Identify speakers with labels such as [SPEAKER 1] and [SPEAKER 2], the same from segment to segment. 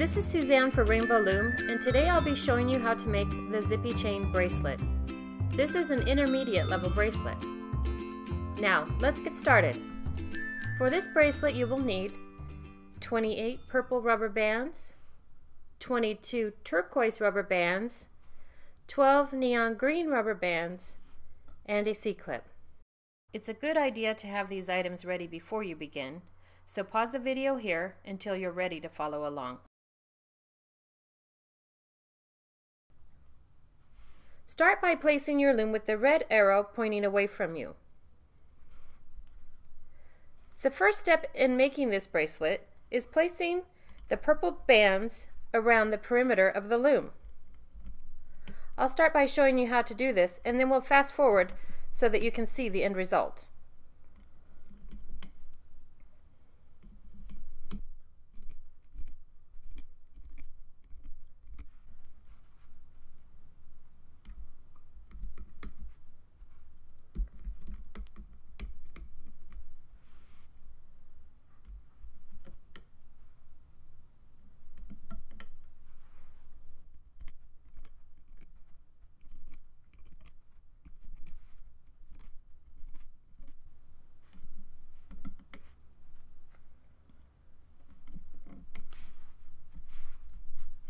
[SPEAKER 1] This is Suzanne for Rainbow Loom, and today I'll be showing you how to make the Zippy chain bracelet. This is an intermediate level bracelet. Now, let's get started. For this bracelet you will need 28 purple rubber bands, 22 turquoise rubber bands, 12 neon green rubber bands, and a C-clip. It's a good idea to have these items ready before you begin, so pause the video here until you're ready to follow along. Start by placing your loom with the red arrow pointing away from you. The first step in making this bracelet is placing the purple bands around the perimeter of the loom. I'll start by showing you how to do this, and then we'll fast forward so that you can see the end result.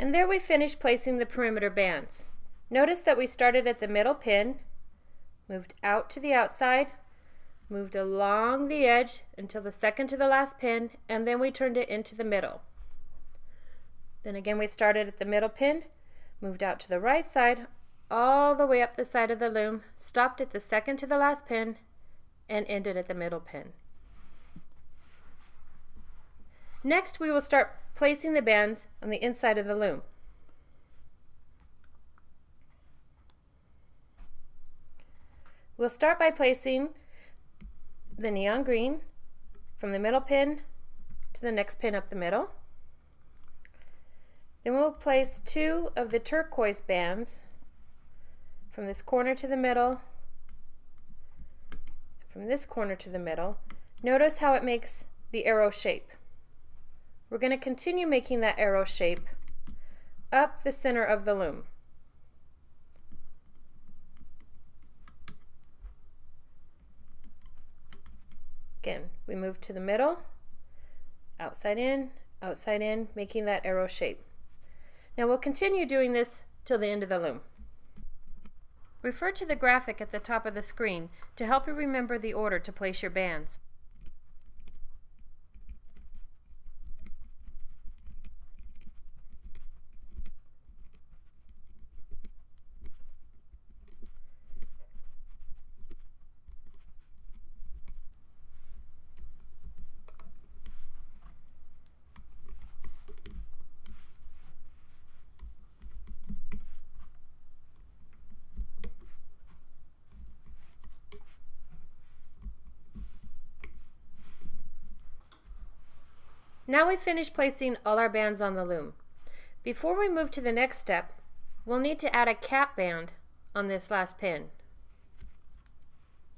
[SPEAKER 1] And there we finished placing the perimeter bands. Notice that we started at the middle pin, moved out to the outside, moved along the edge until the second to the last pin, and then we turned it into the middle. Then again we started at the middle pin, moved out to the right side, all the way up the side of the loom, stopped at the second to the last pin, and ended at the middle pin. Next we will start placing the bands on the inside of the loom. We'll start by placing the neon green from the middle pin to the next pin up the middle. Then we'll place 2 of the turquoise bands from this corner to the middle, from this corner to the middle. Notice how it makes the arrow shape. We're going to continue making that arrow shape up the center of the loom. Again, we move to the middle, outside in, making that arrow shape. Now we'll continue doing this till the end of the loom. Refer to the graphic at the top of the screen to help you remember the order to place your bands. Now we've finished placing all our bands on the loom. Before we move to the next step, we'll need to add a cap band on this last pin.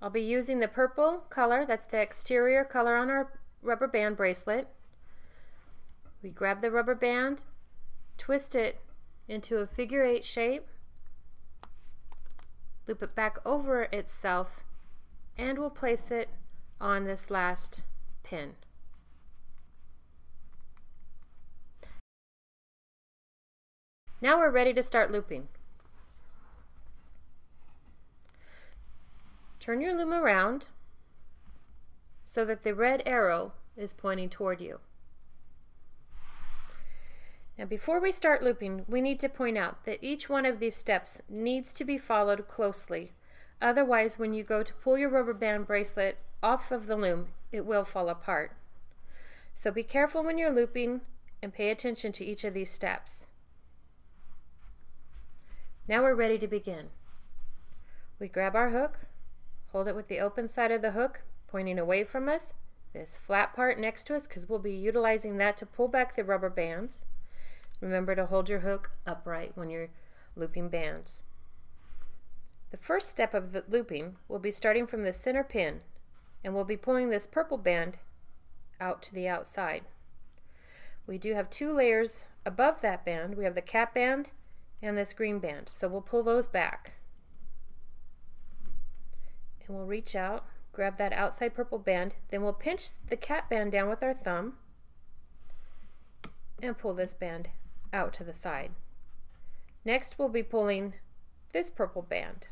[SPEAKER 1] I'll be using the purple color, that's the exterior color on our rubber band bracelet. We grab the rubber band, twist it into a figure 8 shape, loop it back over itself, and we'll place it on this last pin. Now we're ready to start looping. Turn your loom around so that the red arrow is pointing toward you. Now before we start looping, we need to point out that each one of these steps needs to be followed closely. Otherwise, when you go to pull your rubber band bracelet off of the loom, it will fall apart. So be careful when you're looping and pay attention to each of these steps. Now we're ready to begin. We grab our hook, hold it with the open side of the hook pointing away from us, this flat part next to us, because we'll be utilizing that to pull back the rubber bands. Remember to hold your hook upright when you're looping bands. The first step of the looping will be starting from the center pin, and we'll be pulling this purple band out to the outside. we do have two layers above that band. We have the cap band and this green band. So we'll pull those back. And we'll reach out, grab that outside purple band, then we'll pinch the cap band down with our thumb and pull this band out to the side. Next we'll be pulling this purple band.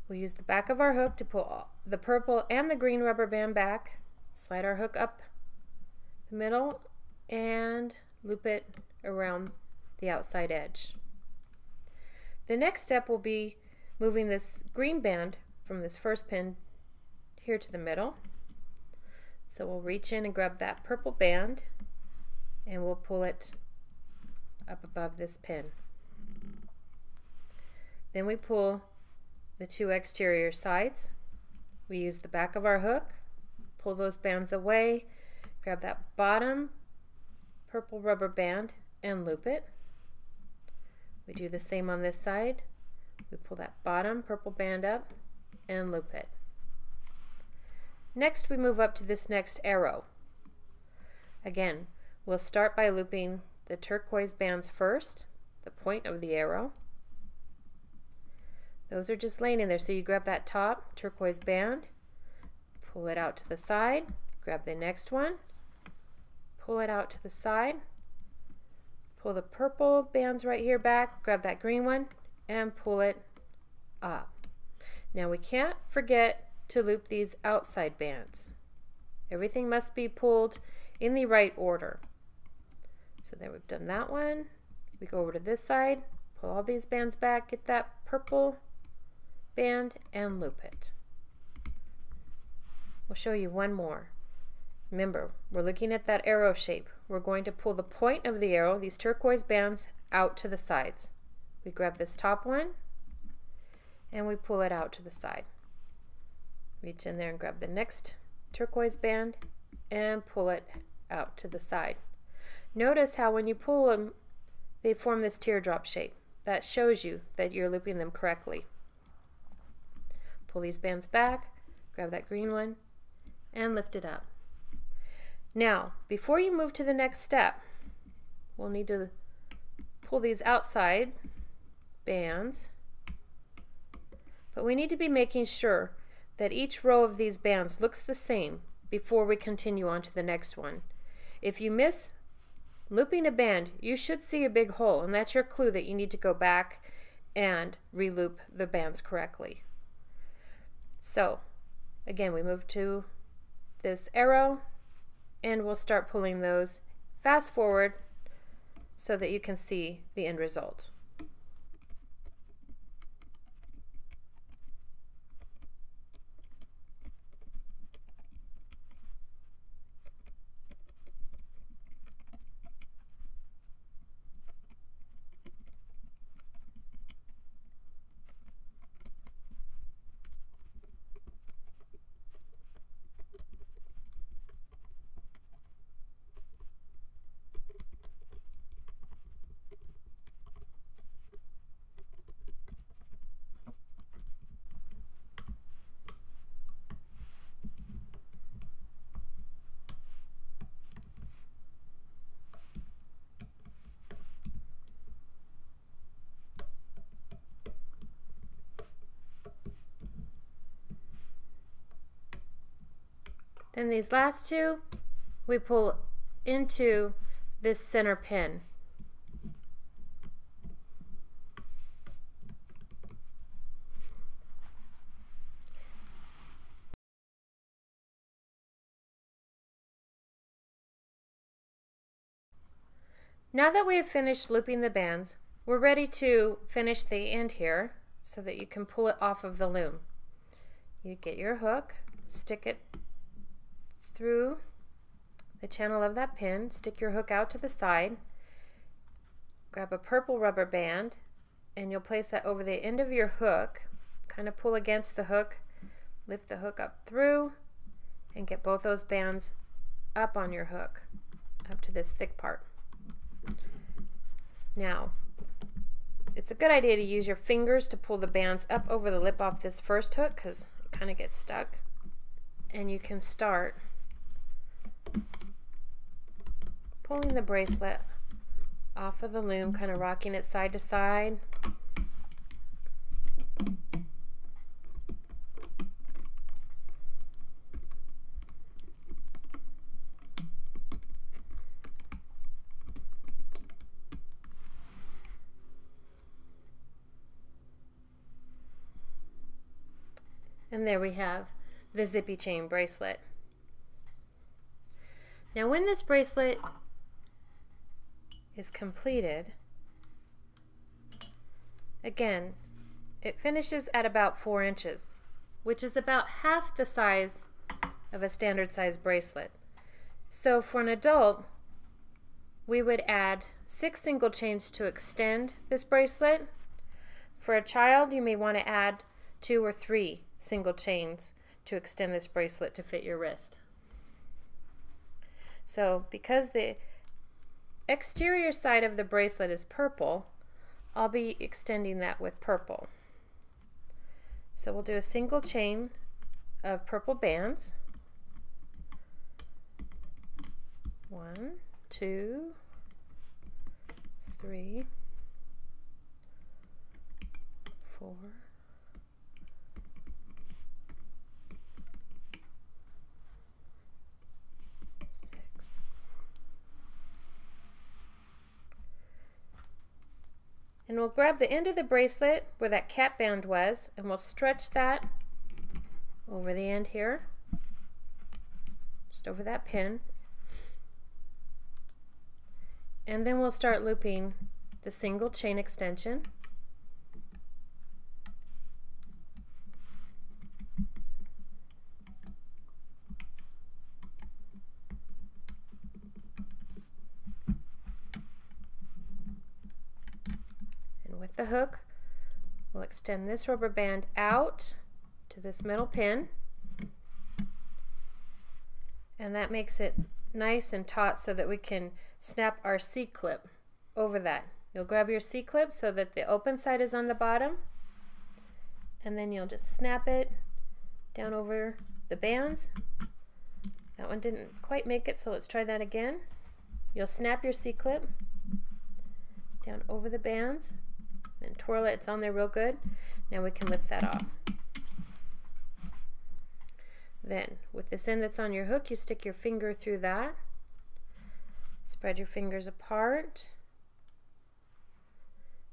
[SPEAKER 1] We'll use the back of our hook to pull the purple and the green rubber band back, slide our hook up the middle and loop it around the outside edge. The next step will be moving this green band from this first pin here to the middle. So we'll reach in and grab that purple band and we'll pull it up above this pin. Then we pull the two exterior sides. We use the back of our hook, pull those bands away, grab that bottom purple rubber band and loop it. We do the same on this side. We pull that bottom purple band up and loop it. Next we move up to this next arrow. Again, we'll start by looping the turquoise bands first, the point of the arrow. Those are just laying in there, so you grab that top turquoise band, pull it out to the side, grab the next one, pull it out to the side, pull the purple bands right here back, grab that green one, and pull it up. Now we can't forget to loop these outside bands. Everything must be pulled in the right order. So there, we've done that one. We go over to this side, pull all these bands back, get that purple band and loop it. We'll show you one more. Remember, we're looking at that arrow shape. We're going to pull the point of the arrow, these turquoise bands, out to the sides. We grab this top one and we pull it out to the side. Reach in there and grab the next turquoise band and pull it out to the side. Notice how when you pull them, they form this teardrop shape. That shows you that you're looping them correctly. Pull these bands back, grab that green one, and lift it up. Now, before you move to the next step, we'll need to pull these outside bands, but we need to be making sure that each row of these bands looks the same before we continue on to the next one. If you miss looping a band, you should see a big hole, and that's your clue that you need to go back and re-loop the bands correctly. So again, we move to this arrow and we'll start pulling those. Fast forward so that you can see the end result. Then these last two, we pull into this center pin. Now that we have finished looping the bands, we're ready to finish the end here so that you can pull it off of the loom. You get your hook, stick it through the channel of that pin, stick your hook out to the side, grab a purple rubber band, and you'll place that over the end of your hook, kind of pull against the hook, lift the hook up through, and get both those bands up on your hook, up to this thick part. Now, it's a good idea to use your fingers to pull the bands up over the lip off this first hook because it kind of gets stuck. And you can start pulling the bracelet off of the loom, kind of rocking it side to side. And there we have the Zippy chain bracelet. Now when this bracelet is completed, again, it finishes at about 4 inches, which is about half the size of a standard size bracelet. So for an adult, we would add 6 single chains to extend this bracelet. For a child, you may want to add 2 or 3 single chains to extend this bracelet to fit your wrist. So because the exterior side of the bracelet is purple, I'll be extending that with purple. So we'll do a single chain of purple bands. 1, 2, 3, 4, 6. And we'll grab the end of the bracelet where that cap band was, and we'll stretch that over the end here, just over that pin. And then we'll start looping the single chain extension. And with the hook, we'll extend this rubber band out to this middle pin. And that makes it nice and taut so that we can snap our C-clip over that. You'll grab your C-clip so that the open side is on the bottom, and then you'll just snap it down over the bands. That one didn't quite make it, so let's try that again. You'll snap your C-clip down over the bands and twirl it. It's on there real good. Now we can lift that off. Then with this end that's on your hook, you stick your finger through that. Spread your fingers apart.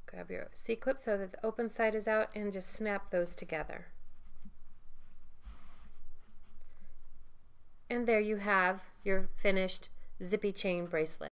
[SPEAKER 1] Grab your C-clip so that the open side is out and just snap those together. And there you have your finished Zippy chain bracelet.